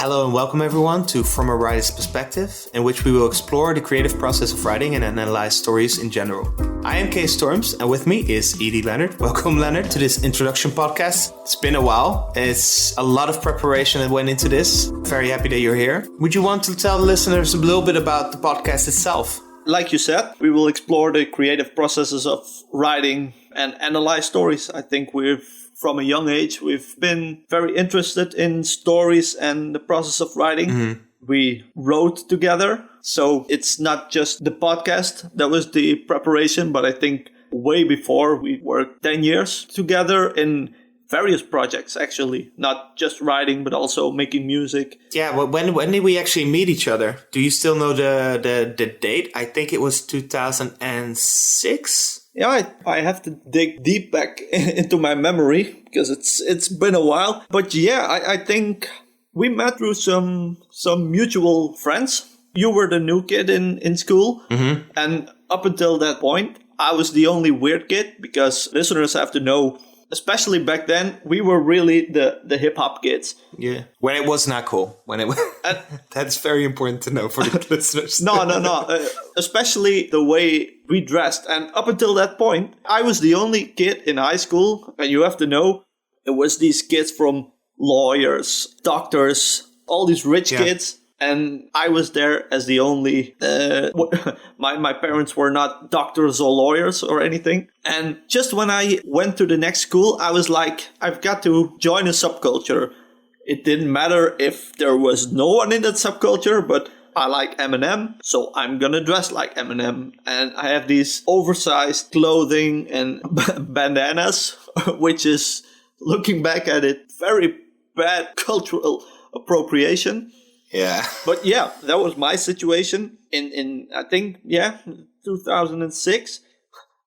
Hello and welcome everyone to From a Writer's Perspective, in which we will explore the creative process of writing and analyze stories in general. I am Khyrian Storms, and with me is Leonard. Welcome, Leonard, to this introduction podcast. It's been a while. It's a lot of preparation that went into this. Very happy that you're here. Would you want to tell the listeners a little bit about the podcast itself? Like you said, we will explore the creative processes of writing and analyze stories. I think from a young age, we've been very interested in stories and the process of writing. Mm-hmm. We wrote together. So it's not just the podcast that was the preparation, but I think way before we worked 10 years together in various projects, actually. Not just writing, but also making music. Yeah, well, when did we actually meet each other? Do you still know the date? I think it was 2006. Yeah, I have to dig deep back into my memory because it's been a while. But yeah, I think we met through some mutual friends. You were the new kid in school. Mm-hmm. And up until that point, I was the only weird kid because listeners have to know, especially back then, we were really the hip-hop kids. Yeah. When it was not cool. That's very important to know for the listeners. No. Especially the way we dressed. And up until that point, I was the only kid in high school. And you have to know, it was these kids from lawyers, doctors, all these rich kids. And I was there as the only, my parents were not doctors or lawyers or anything. And just when I went to the next school, I was like, I've got to join a subculture. It didn't matter if there was no one in that subculture, but I like Eminem, so I'm gonna dress like Eminem. And I have these oversized clothing and bandanas, which is, looking back at it, very bad cultural appropriation. Yeah. But yeah, that was my situation in I think, 2006.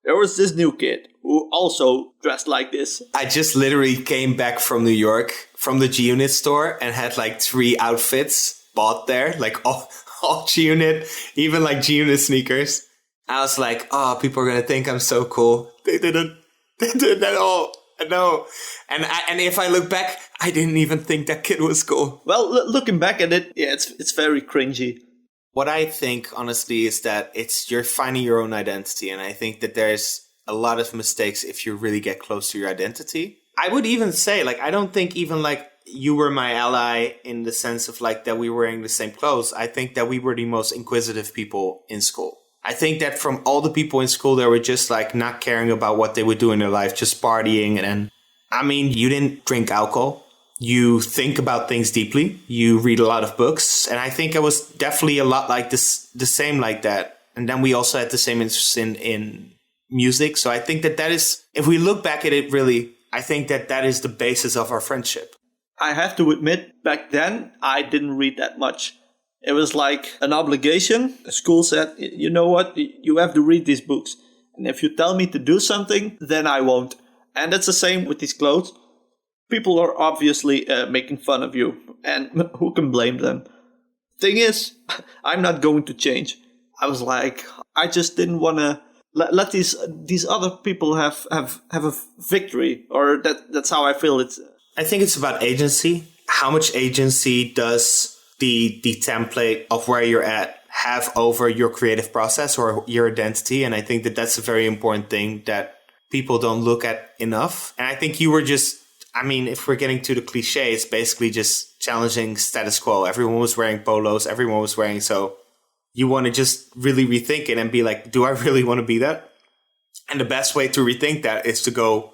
There was this new kid who also dressed like this. I just literally came back from New York, from the G-Unit store, and had like 3 outfits bought there, like all G-Unit, even like G-Unit sneakers. I was like, oh, people are going to think I'm so cool. They didn't at all. No. And if I look back, I didn't even think that kid was cool. Well, looking back at it, yeah, it's very cringy. What I think, honestly, is that you're finding your own identity. And I think that there's a lot of mistakes if you really get close to your identity. I would even say, I don't think even you were my ally in the sense of that we were wearing the same clothes. I think that we were the most inquisitive people in school. I think that from all the people in school, they were just not caring about what they would do in their life, just partying. And I mean, you didn't drink alcohol. You think about things deeply. You read a lot of books. And I think I was definitely a lot like this, the same like that. And then we also had the same interest in music. So I think that is, if we look back at it, really, I think that is the basis of our friendship. I have to admit, back then, I didn't read that much. It was like an obligation. The school said, you know what, you have to read these books. And if you tell me to do something, then I won't. And it's the same with these clothes. People are obviously making fun of you. And who can blame them? Thing is, I'm not going to change. I was like, I just didn't want to let these other people have a victory. Or that's how I feel it. I think it's about agency. How much agency does the template of where you're at have over your creative process or your identity? And I think that that's a very important thing that people don't look at enough. And I think you were just, if we're getting to the cliche, it's basically just challenging status quo. Everyone was wearing polos, everyone was wearing, so you want to just really rethink it and be like, do I really want to be that? And the best way to rethink that is to go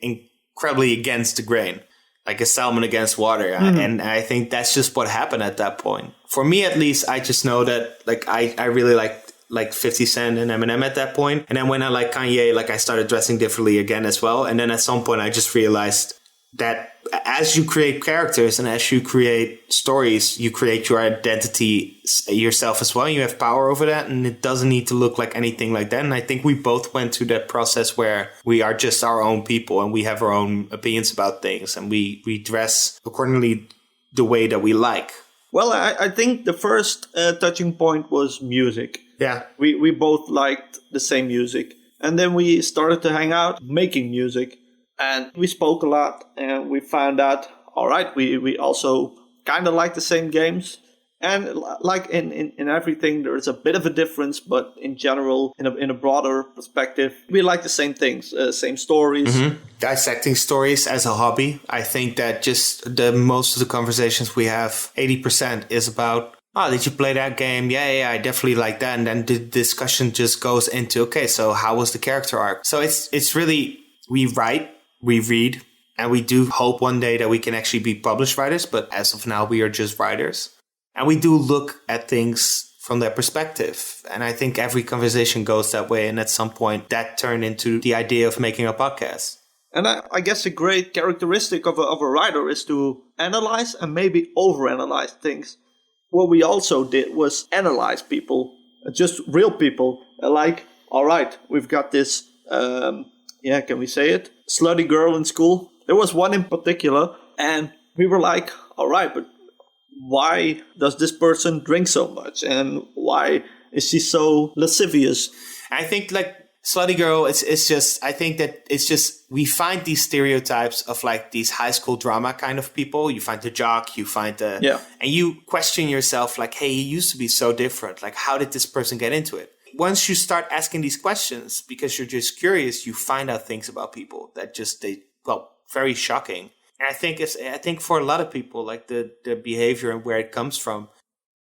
incredibly against the grain. Like a salmon against water. Mm-hmm. And I think that's just what happened at that point. For me, at least, I just know that I really liked 50 Cent and Eminem at that point. And then when I like Kanye, I started dressing differently again as well. And then at some point, I just realized that as you create characters and as you create stories, you create your identity yourself as well. You have power over that, and it doesn't need to look like anything like that. And I think we both went through that process where we are just our own people and we have our own opinions about things, and we dress accordingly the way that we like. Well, I think the first touching point was music. Yeah. We both liked the same music. And then we started to hang out making music. And we spoke a lot, and we found out, all right, we also kind of like the same games. And like in everything, there's a bit of a difference, but in general, in a broader perspective, we like the same things, same stories. Dissecting stories as a hobby. I think that just the most of the conversations we have, 80% is about, oh, did you play that game? Yeah, I definitely like that. And then the discussion just goes into, okay, so how was the character arc? So it's really, we write, we read, and we do hope one day that we can actually be published writers. But as of now, we are just writers. And we do look at things from that perspective. And I think every conversation goes that way. And at some point, that turned into the idea of making a podcast. And I guess a great characteristic of a writer is to analyze and maybe overanalyze things. What we also did was analyze people, just real people. Like, all right, we've got this, can we say it? Slutty girl in school. There was one in particular. And we were like, all right, but why does this person drink so much? And why is she so lascivious? I think like slutty girl, it's just, I think that it's just, we find these stereotypes of like these high school drama kind of people. You find the jock, you find the, and you question yourself like, hey, he used to be so different. Like, how did this person get into it? Once you start asking these questions, because you're just curious, you find out things about people that just, very shocking. And I think for a lot of people, like the behavior and where it comes from,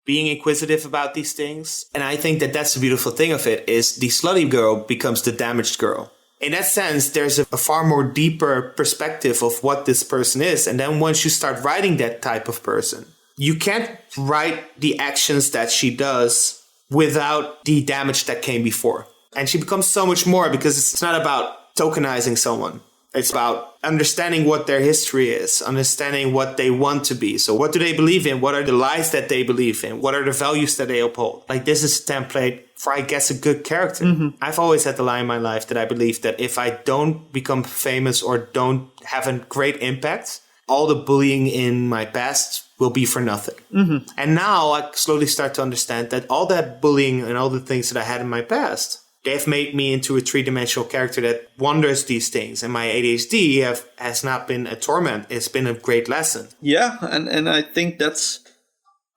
being inquisitive about these things. And I think that that's the beautiful thing of it, is the slutty girl becomes the damaged girl. In that sense, there's a far more deeper perspective of what this person is. And then once you start writing that type of person, you can't write the actions that she does without the damage that came before. And she becomes so much more, because it's not about tokenizing someone. It's about understanding what their history is, understanding what they want to be. So what do they believe in? What are the lies that they believe in? What are the values that they uphold? Like, this is a template for, I guess, a good character. I've always had the line in my life that I believe that if I don't become famous or don't have a great impact, all the bullying in my past will be for nothing. And now I slowly start to understand that all that bullying and all the things that I had in my past, they've made me into a three-dimensional character that wonders these things. And my ADHD has not been a torment. It's been a great lesson. Yeah, and I think that's...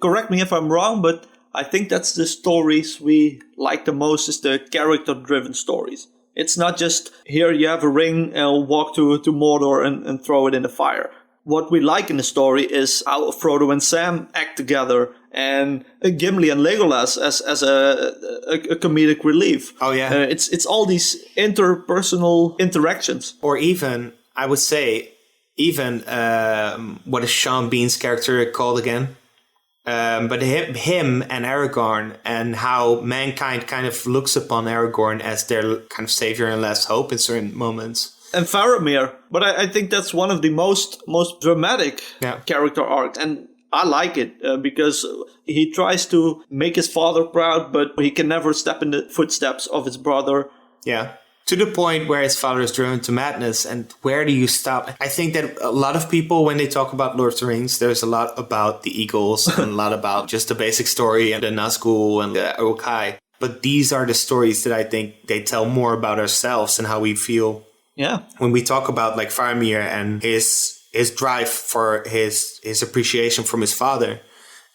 Correct me if I'm wrong, but I think that's the stories we like the most, is the character-driven stories. It's not just, here you have a ring and walk to Mordor and throw it in the fire. What we like in the story is how Frodo and Sam act together, and Gimli and Legolas as a comedic relief. Oh yeah, it's all these interpersonal interactions. Or even, I would say, what is Sean Bean's character called again? But him and Aragorn, and how mankind kind of looks upon Aragorn as their kind of savior and last hope in certain moments. And Faramir, but I think that's one of the most dramatic character arcs, and I like it because he tries to make his father proud, but he can never step in the footsteps of his brother. Yeah. To the point where his father is driven to madness, and where do you stop? I think that a lot of people, when they talk about Lord of the Rings, there's a lot about the Eagles and a lot about just the basic story and the Nazgul and the Uruk-hai. But these are the stories that I think they tell more about ourselves and how we feel. Yeah. When we talk about like Faramir and his drive for his appreciation from his father,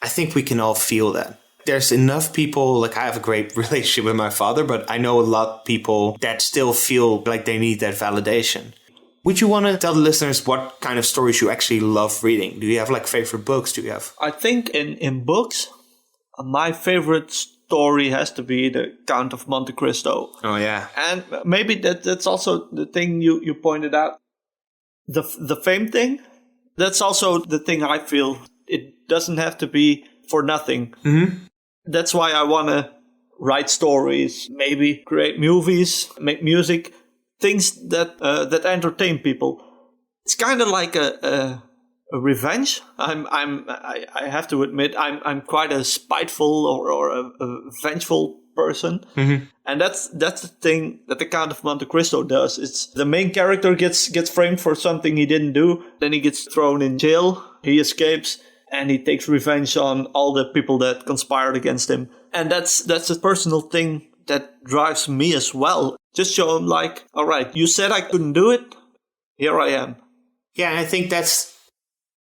I think we can all feel that. There's enough people, like I have a great relationship with my father, but I know a lot of people that still feel like they need that validation. Would you want to tell the listeners what kind of stories you actually love reading? Do you have like favorite books? Do you have? I think in books, my favorite story has to be the Count of Monte Cristo. Oh yeah. And maybe that's also the thing you pointed out. The fame thing, that's also the thing I feel. It doesn't have to be for nothing. That's why I want to write stories, maybe create movies, make music, things that entertain people. It's kind of like a revenge. I have to admit I'm quite a spiteful or a vengeful person, and that's the thing that the Count of Monte Cristo does. It's the main character gets framed for something he didn't do, then he gets thrown in jail, he escapes, and he takes revenge on all the people that conspired against him. And that's a personal thing that drives me as well. Just show him like, all right, you said I couldn't do it, here I am. Yeah, I think that's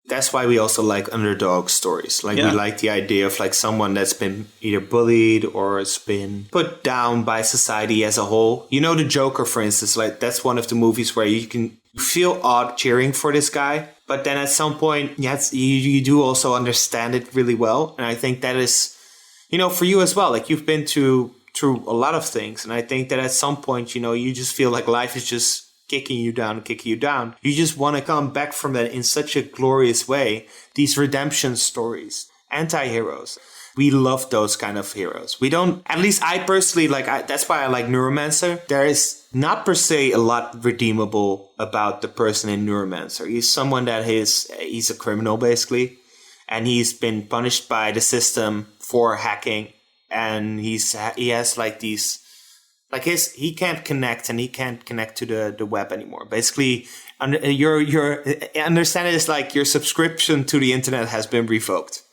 That's why we also like underdog stories. Like, we like the idea of like someone that's been either bullied or has been put down by society as a whole. You know, the Joker, for instance, like that's one of the movies where you can feel odd cheering for this guy. But then at some point, yes, you do also understand it really well. And I think that is, you know, for you as well. Like, you've been through a lot of things. And I think that at some point, you know, you just feel like life is just kicking you down. You just want to come back from that in such a glorious way. These redemption stories, anti-heroes. We love those kind of heroes. We don't, at least I personally, that's why I like Neuromancer. There is not per se a lot redeemable about the person in Neuromancer. He's someone that he's a criminal basically. And he's been punished by the system for hacking. And he has like these, like he can't connect to the web anymore. Basically, your understand it is like your subscription to the internet has been revoked.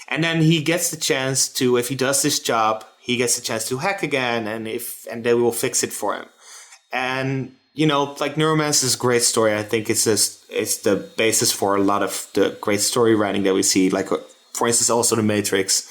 And then he gets the chance to, if he does this job, he gets the chance to hack again, and they will fix it for him. And you know, like Neuromancer is a great story. I think it's the basis for a lot of the great story writing that we see. Like, for instance, also The Matrix.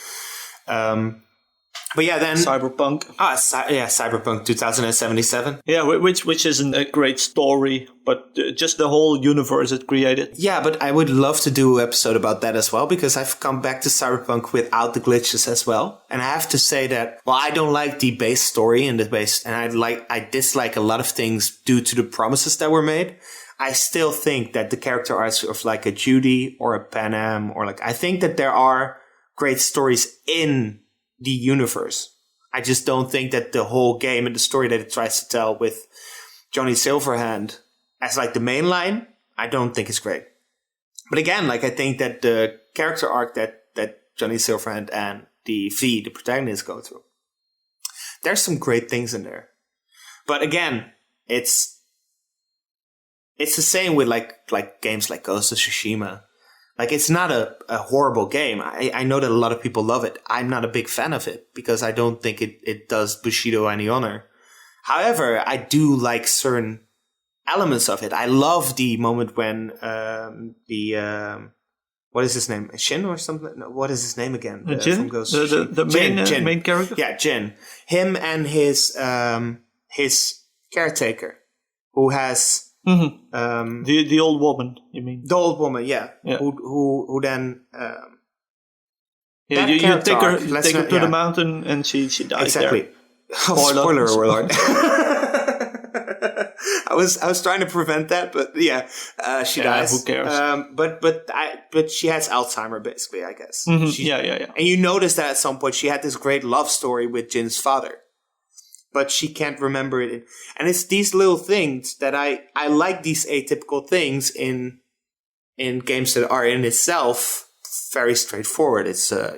But yeah, then Cyberpunk. Cyberpunk 2077. Yeah, which isn't a great story, but just the whole universe it created. Yeah, but I would love to do an episode about that as well, because I've come back to Cyberpunk without the glitches as well. And I have to say that, well, I don't like the base story and I dislike a lot of things due to the promises that were made. I still think that the character arcs of like a Judy or a Panam, or like, I think that there are great stories in the universe. I just don't think that the whole game and the story that it tries to tell with Johnny Silverhand as like the main line, I don't think is great. But again, like, I think that the character arc that Johnny Silverhand and the protagonist go through, there's some great things in there. But again, it's the same with like games like Ghost of Tsushima. Like, it's not a horrible game. I know that a lot of people love it. I'm not a big fan of it because I don't think it does Bushido any honor. However, I do like certain elements of it. I love the moment when what is his name? Shin or something? No, what is his name again? Jin? From Ghost the Jin. main character? Yeah, Jin. Him and his caretaker, who has... Mm-hmm. The old woman, you mean? The old woman, yeah. Who then... you take her to the mountain and she dies. Exactly. There. Spoiler alert. I was trying to prevent that, but she dies. Who cares? But she has Alzheimer, basically, I guess. Mm-hmm. And you notice that at some point she had this great love story with Jin's father, but she can't remember it. And it's these little things that I like, these atypical things in games that are in itself very straightforward.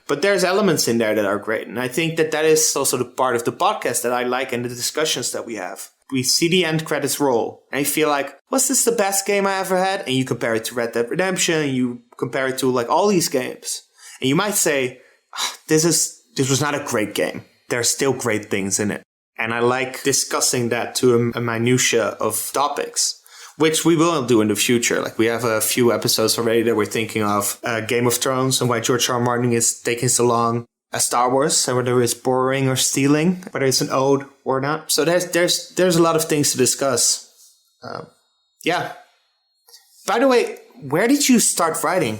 But there's elements in there that are great. And I think that is also the part of the podcast that I like and the discussions that we have. We see the end credits roll and you feel like, was this the best game I ever had? And you compare it to Red Dead Redemption, and you compare it to like all these games. And you might say, this was not a great game. There are still great things in it. And I like discussing that to a minutia of topics, which we will do in the future. Like, we have a few episodes already that we're thinking of. Game of Thrones and why George R. R. Martin is taking so long. Star Wars, and whether it's borrowing or stealing, whether it's an ode or not. So there's a lot of things to discuss. Yeah. By the way, where did you start writing?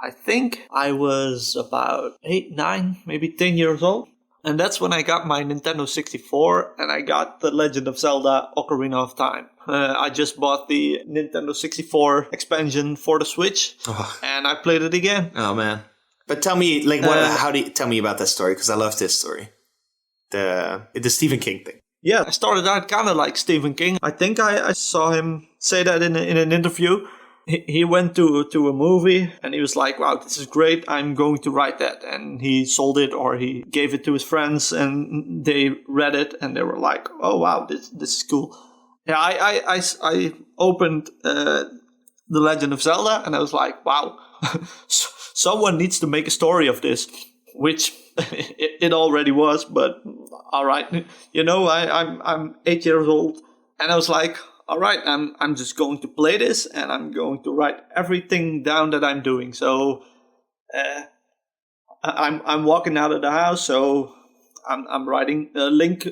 I think I was about 8, 9, maybe 10 years old. And that's when I got my Nintendo 64 and I got The Legend of Zelda Ocarina of Time. I just bought the Nintendo 64 expansion for the Switch and I played it again. Oh, man. But tell me, tell me about that story, because I love this story. The Stephen King thing. Yeah, I started out kind of like Stephen King. I think I saw him say that in an interview. He went to a movie and he was like, wow, this is great. I'm going to write that. And he sold it, or he gave it to his friends and they read it and they were like, oh, wow, this is cool. Yeah, I opened The Legend of Zelda and I was like, wow, someone needs to make a story of this, which it already was, but all right. You know, I'm 8 years old and I was like, all right, I'm just going to play this, and I'm going to write everything down that I'm doing. So I'm walking out of the house, so I'm writing. Link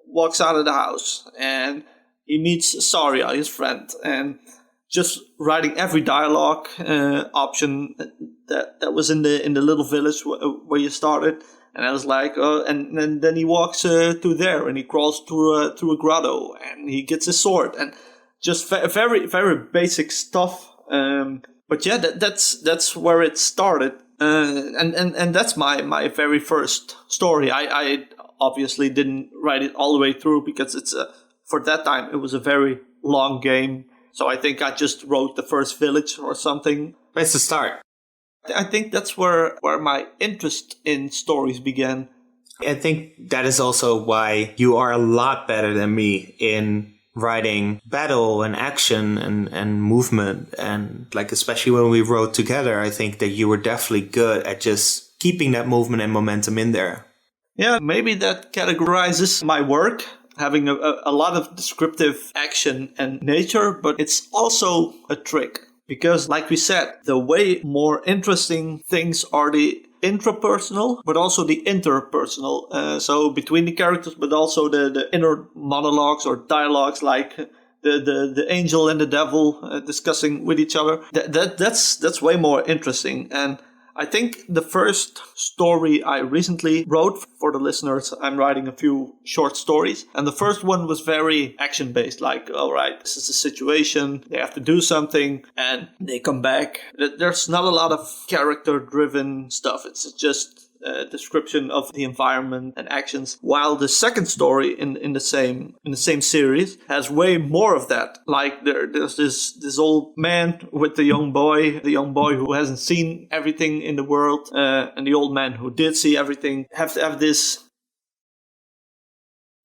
walks out of the house, and he meets Saria, his friend, and just writing every dialogue option that was in the little village where you started. And I was like, and then he walks through there, and he crawls through a grotto, and he gets his sword, and just very very basic stuff. But yeah, that's where it started, and that's my very first story. I obviously didn't write it all the way through because it's for that time it was a very long game. So I think I just wrote the first village or something. It's the start. I think that's where my interest in stories began. I think that is also why you are a lot better than me in writing battle and action and movement. And like, especially when we wrote together, I think that you were definitely good at just keeping that movement and momentum in there. Yeah, maybe that categorizes my work, having a lot of descriptive action and nature, but it's also a trick. Because, like we said, the way more interesting things are the intrapersonal, but also the interpersonal. So between the characters, but also the inner monologues or dialogues, like the angel and the devil discussing with each other. That's way more interesting. And I think the first story I recently wrote, for the listeners, I'm writing a few short stories. And the first one was very action-based, like, all right, this is the situation, they have to do something, and they come back. There's not a lot of character-driven stuff. It's just a description of the environment and actions. While the second story in the same series has way more of that. Like there's this old man with the young boy who hasn't seen everything in the world, and the old man who did see everything have to have this.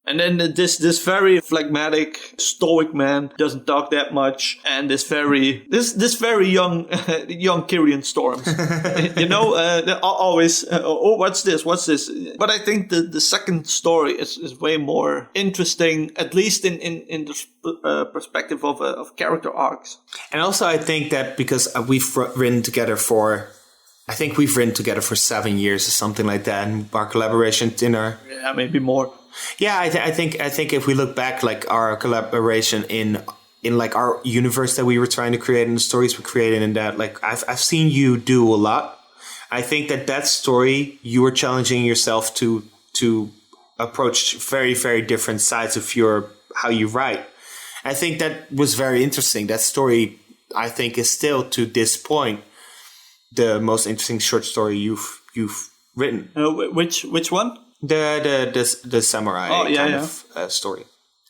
And then this very phlegmatic, stoic man doesn't talk that much, and this very young Khyrian Storms, always what's this? But I think the second story is way more interesting, at least in the perspective of character arcs. And also, I think that because we've written together for 7 years or something like that, and our collaboration maybe more. Yeah, I think if we look back, like our collaboration in like our universe that we were trying to create and the stories we created in that, like I've seen you do a lot. I think that story, you were challenging yourself to approach very, very different sides of how you write. I think that was very interesting. That story, I think, is still to this point the most interesting short story you've written. Which one? The samurai story.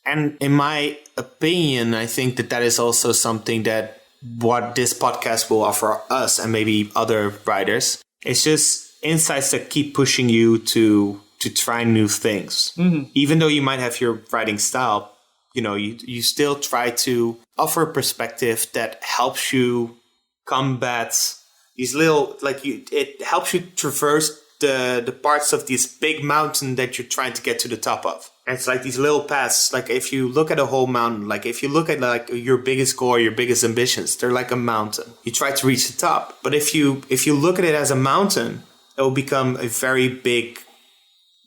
And in my opinion, I think that is also something that what this podcast will offer us and maybe other writers. It's just insights that keep pushing you to try new things. Mm-hmm. Even though you might have your writing style, you still try to offer a perspective that helps you combat these little, it helps you traverse the parts of this big mountain that you're trying to get to the top of. And it's like these little paths. Like if you look at a whole mountain, like if you look at like your biggest goal, your biggest ambitions, they're like a mountain. You try to reach the top. But if you look at it as a mountain, it will become a very big,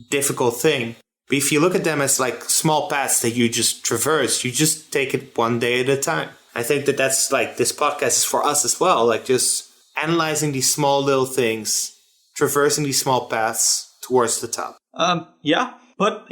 difficult thing. But if you look at them as like small paths that you just traverse, you just take it one day at a time. I think that's like this podcast is for us as well. Like just analyzing these small little things, traversing these small paths towards the top. But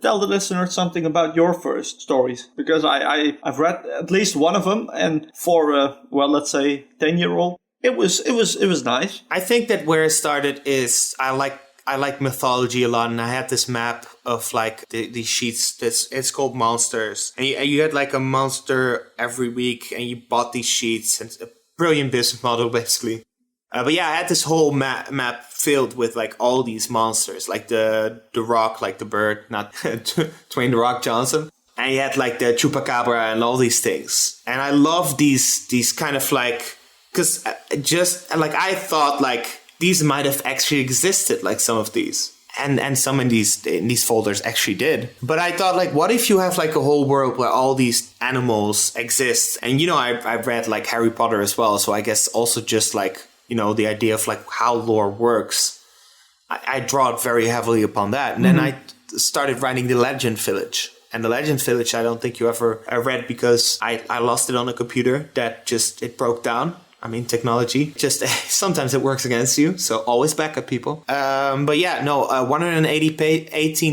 tell the listener something about your first stories, because I've read at least one of them, and for let's say 10-year-old, it was nice. I think that where it started is I like mythology a lot, and I had this map of like these sheets. It's called Monsters, and you had like a monster every week, and you bought these sheets. And it's a brilliant business model, basically. But yeah, I had this whole map filled with like all these monsters, like the Rock, like the bird, not Dwayne The Rock Johnson. And you had like the Chupacabra and all these things. And I love these kind of like, because just like I thought like these might have actually existed, like some of these. And some in these folders actually did. But I thought, like, what if you have like a whole world where all these animals exist? And I've read like Harry Potter as well, so I guess also just like the idea of like how lore works. I draw it very heavily upon that, and then I started writing the Legend Village. And the Legend Village, I don't think you ever read because I lost it on a computer that it broke down. I mean, technology, just sometimes it works against you. So always back up, people. 18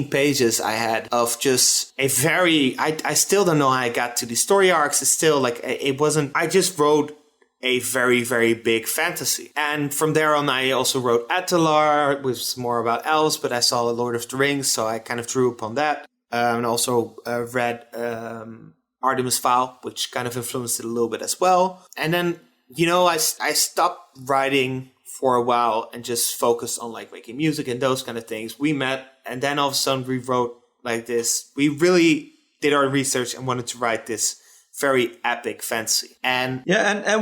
pages I had of just a very, I still don't know how I got to the story arcs. It's still like, I just wrote a very, very big fantasy. And from there on, I also wrote Atalar, which was more about elves, but I saw Lord of the Rings, so I kind of drew upon that. And also read Artemis Fowl, which kind of influenced it a little bit as well. And then, I stopped writing for a while and just focused on like making music and those kind of things. We met, and then all of a sudden we wrote like this. We really did our research and wanted to write this very epic fantasy. And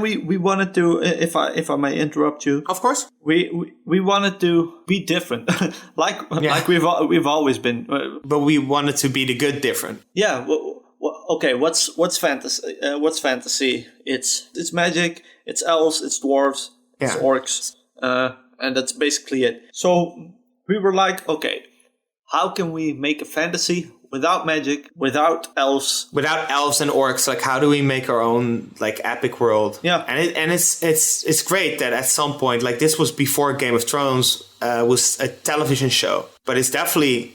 we wanted to, if I may interrupt you, of course, we wanted to be different, like we've always been, but we wanted to be the good different. Yeah. Okay. What's fantasy? What's fantasy? It's magic. It's elves. It's dwarves. It's orcs. And that's basically it. So we were like, okay, how can we make a fantasy without magic, without elves and orcs? Like, how do we make our own like epic world? Yeah, and it's great that at some point, like, this was before Game of Thrones was a television show, but it's definitely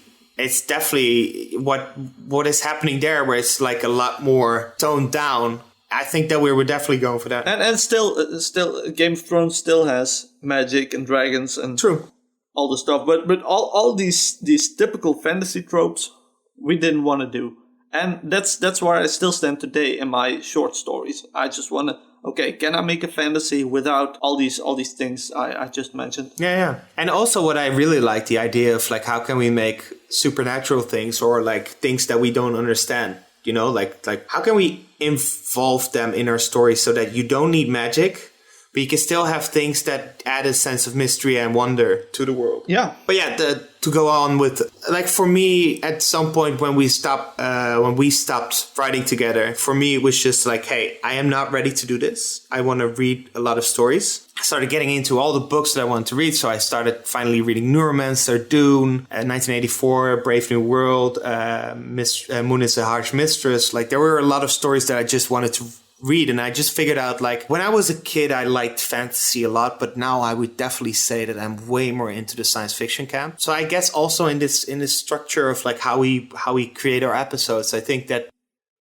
what is happening there, where it's like a lot more toned down. I think that we were definitely going for that. And still Game of Thrones still has magic and dragons and true all the stuff, but all these typical fantasy tropes we didn't want to do. And that's where I still stand today in my short stories. I just want to, okay, can I make a fantasy without all these things I just mentioned? Yeah. And also what I really like, the idea of like, how can we make supernatural things or like things that we don't understand? Like how can we involve them in our story so that you don't need magic, but you can still have things that add a sense of mystery and wonder to the world. Yeah. But yeah, to go on with, like, for me, at some point when we stopped writing together, for me, it was just like, hey, I am not ready to do this. I want to read a lot of stories. I started getting into all the books that I wanted to read. So I started finally reading Neuromancer, Dune, 1984, Brave New World, Moon is a Harsh Mistress. Like, there were a lot of stories that I just wanted to read, and I just figured out, like, when I was a kid I liked fantasy a lot, but now I would definitely say that I'm way more into the science fiction camp. So I guess also in this structure of like how we create our episodes, I think that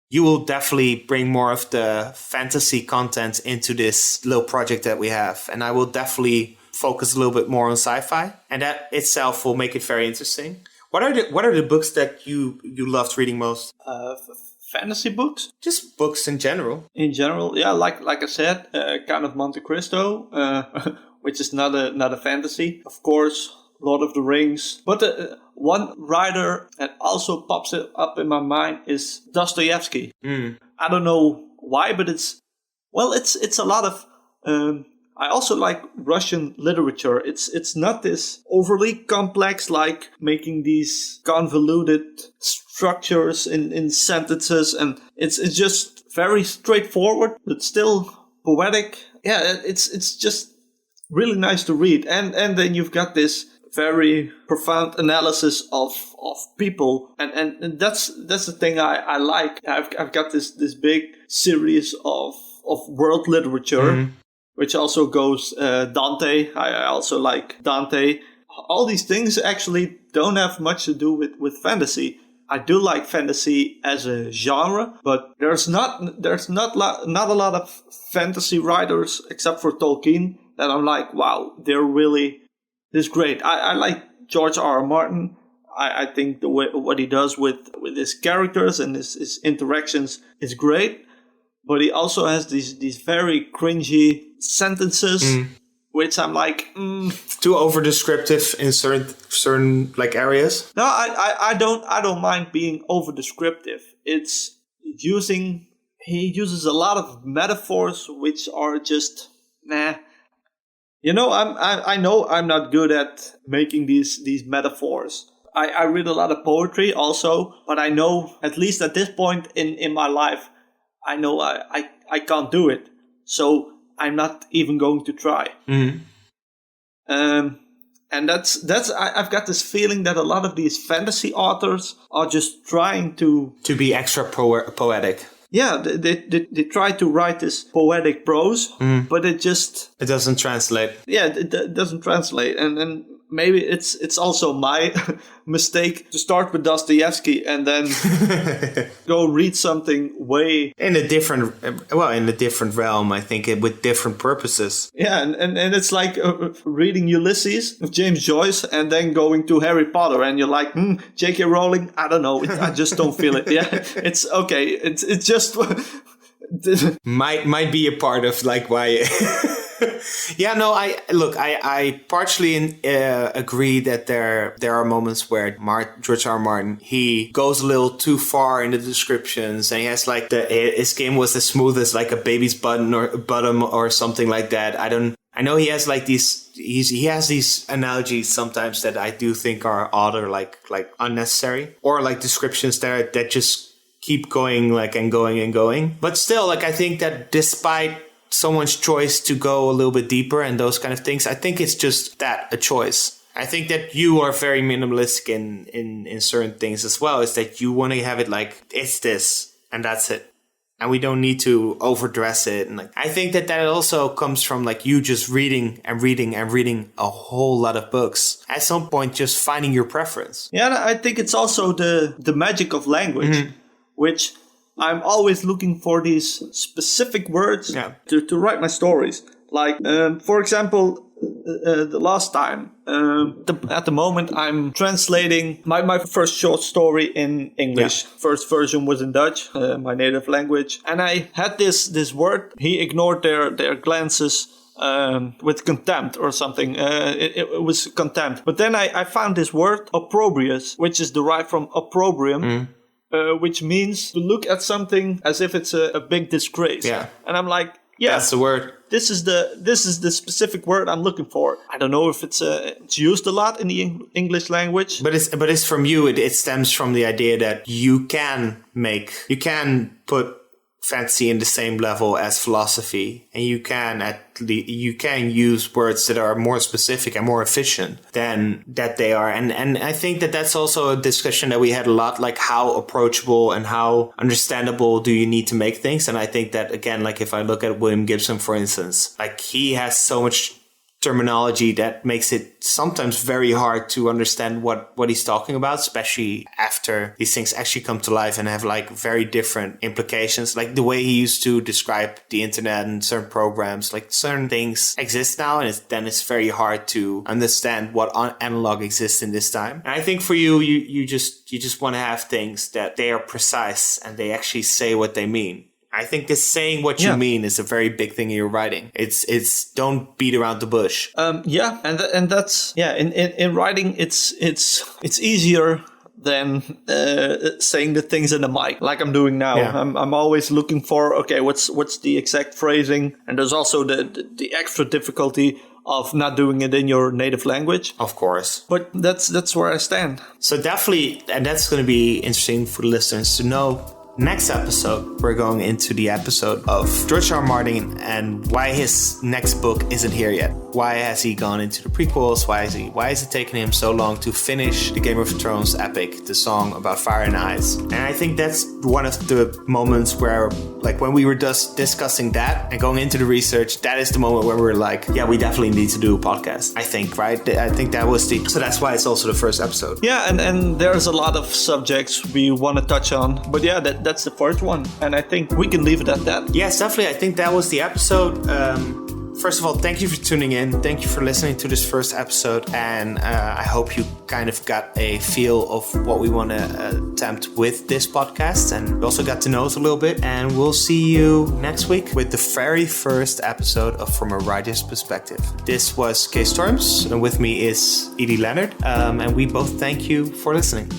you will definitely bring more of the fantasy content into this little project that we have, and I will definitely focus a little bit more on sci-fi, and that itself will make it very interesting. What are the books that you loved reading most? Fantasy books? Just books in general. In general, yeah, like I said, Count of Monte Cristo, which is not a fantasy. Of course, Lord of the Rings. But one writer that also pops up in my mind is Dostoevsky. I don't know why, but it's a lot of. I also like Russian literature. It's not this overly complex, like making these convoluted structures in sentences, and it's just very straightforward, but still poetic. Yeah, it's just really nice to read. And then you've got this very profound analysis of people, and that's the thing I like. I've got this big series of world literature, which also goes Dante. I also like Dante. All these things actually don't have much to do with fantasy. I do like fantasy as a genre, but there's not a lot of fantasy writers except for Tolkien that I'm like, wow, they're really this great. I like George R.R. Martin. I think the way what he does with his characters and his interactions is great, but he also has these very cringy sentences, which I'm like, too over descriptive in certain like areas. No, I don't mind being over descriptive. It's he uses a lot of metaphors which are just nah. I know I'm not good at making these metaphors. I read a lot of poetry also, but I know, at least at this point in my life, I know I can't do it. So I'm not even going to try. Mm-hmm. And I've got this feeling that a lot of these fantasy authors are just trying to be extra poetic. Yeah, they try to write this poetic prose, but it doesn't translate. Yeah, it doesn't translate, and maybe it's also my mistake to start with Dostoevsky and then go read something way in a different realm. I think with different purposes. Yeah, and it's like reading Ulysses of James Joyce and then going to Harry Potter, and you're like, J.K. Rowling, I don't know, I just don't feel it. Yeah, it's okay. It's just might be a part of like why. Yeah, no, I partially agree that there are moments where George R. R. Martin, he goes a little too far in the descriptions, and he has like his skin was as smooth as like a baby's bottom or something like that. I know he has like he has these analogies sometimes that I do think are odd or like unnecessary, or like descriptions that just keep going and going. But still, like I think that despite someone's choice to go a little bit deeper and those kind of things, I think it's just a choice. I think that you are very minimalistic in certain things as well, is that you want to have it like it's this and that's it, and we don't need to overdress it. And like I think that also comes from like you just reading a whole lot of books, at some point just finding your preference. Yeah, and I think it's also the magic of language, which I'm always looking for these specific words to write my stories. Like, for example, the last time, at the moment, I'm translating my first short story in English. Yeah. First version was in Dutch, my native language. And I had this word. He ignored their glances with contempt or something. It was contempt. But then I found this word, opprobrious, which is derived from opprobrium. Which means to look at something as if it's a big disgrace. Yeah. And I'm like, yeah, that's the word. This is the specific word I'm looking for. I don't know if it's used a lot in the English language. But it's from you. It stems from the idea that you can put fantasy in the same level as philosophy, and you can use words that are more specific and more efficient than that they are. And I think that that's also a discussion that we had a lot, like how approachable and how understandable do you need to make things. And I think that, again, like if I look at William Gibson, for instance, like he has so much terminology that makes it sometimes very hard to understand what he's talking about, especially after these things actually come to life and have like very different implications. Like the way he used to describe the internet and certain programs, like certain things exist now, and it's very hard to understand what analog exists in this time. And I think for you just want to have things that they are precise and they actually say what they mean. I think this saying what you mean is a very big thing in your writing. It's don't beat around the bush. And that's in writing it's easier than saying the things in the mic like I'm doing now. Yeah. I'm always looking for what's the exact phrasing, and there's also the extra difficulty of not doing it in your native language. Of course. But that's where I stand. So definitely, and that's going to be interesting for the listeners to know. Next episode, we're going into the episode of George R. R. Martin and why his next book isn't here yet. Why has he gone into the prequels? Why is it taking him so long to finish the Game of Thrones epic, the song about fire and ice? And I think that's one of the moments where, like, when we were just discussing that and going into the research, that is the moment where we were like, yeah, we definitely need to do a podcast. I think, right? I think that was so that's why it's also the first episode. Yeah, and there's a lot of subjects we want to touch on, but yeah, that's the first one, and I think we can leave it at that. Yes, definitely. I think that was the episode. First of all, thank you for tuning in. Thank you for listening to this first episode, and I hope you kind of got a feel of what we want to attempt with this podcast, and we also got to know us a little bit. And we'll see you next week with the very first episode of From a Writer's Perspective. This was Khyrian Storms, and with me is Leonard, and we both thank you for listening.